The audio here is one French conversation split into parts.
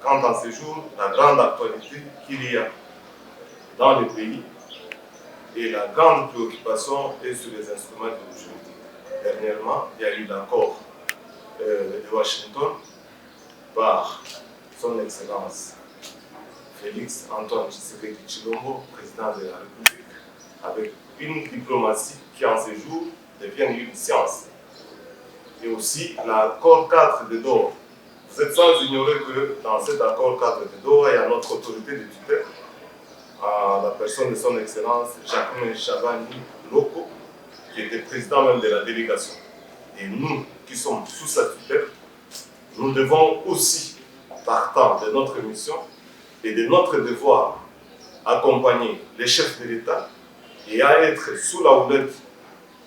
quant à ce jour, la grande actualité qu'il y a dans le pays et la grande préoccupation est sur les instruments de juridique. Dernièrement, il y a eu l'accord de Washington par son Excellence Félix Antoine Tshisekedi Tshilombo, président de la République, avec une diplomatie qui en ce jour devient une science. Et aussi l'accord cadre de Doha. Vous êtes sans ignorer que dans cet accord cadre de Doha, il y a notre autorité de tutelle, à la personne de son Excellence Jacquemain Chabani Loko, qui était président même de la délégation. Et nous qui sommes sous sa tutelle, nous devons aussi, partant de notre mission et de notre devoir, accompagner les chefs de l'État et à être sous la houlette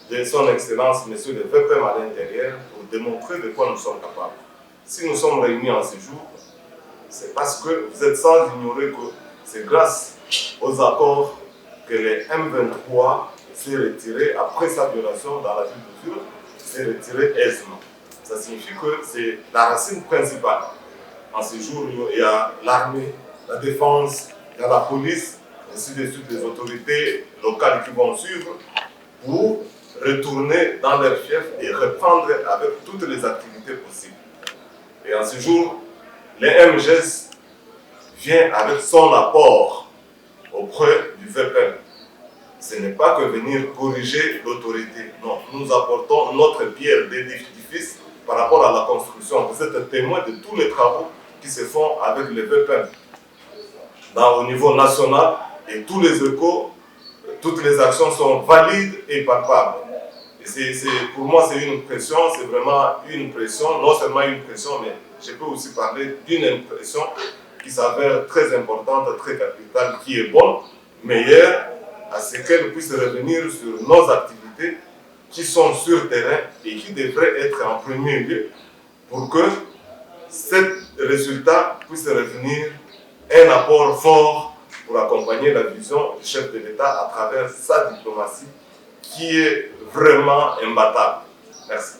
de son Excellence, M. le VPM à l'intérieur, pour démontrer de quoi nous sommes capables. Si nous sommes réunis en ce jour, c'est parce que vous êtes sans ignorer que c'est grâce aux accords que le M23 s'est retiré après sa violation dans la ville de Fure, s'est retiré aisément. Ça signifie que c'est la racine principale. En ce jour, il y a l'armée, la défense, il y a la police, ainsi de suite les autorités locales qui vont suivre pour retourner dans leur fief et reprendre avec toutes les activités possibles. Et en ce jour, le MGS vient avec son apport auprès du VPN. Ce n'est pas que venir corriger l'autorité. Non, nous apportons notre pierre d'édifice par rapport à la construction. Vous êtes témoin de tous les travaux qui se font avec le VPN au niveau national et tous les échos, toutes les actions sont valides et palpables. Et pour moi, c'est une pression, c'est vraiment une pression, non seulement une pression, mais je peux aussi parler d'une impression qui s'avère très importante, très capitale, qui est bonne, meilleure, à ce qu'elle puisse revenir sur nos activités qui sont sur terrain et qui devraient être en premier lieu pour que ce résultat puisse revenir un apport fort pour accompagner la vision du chef de l'État à travers sa diplomatie qui est vraiment imbattable. Merci.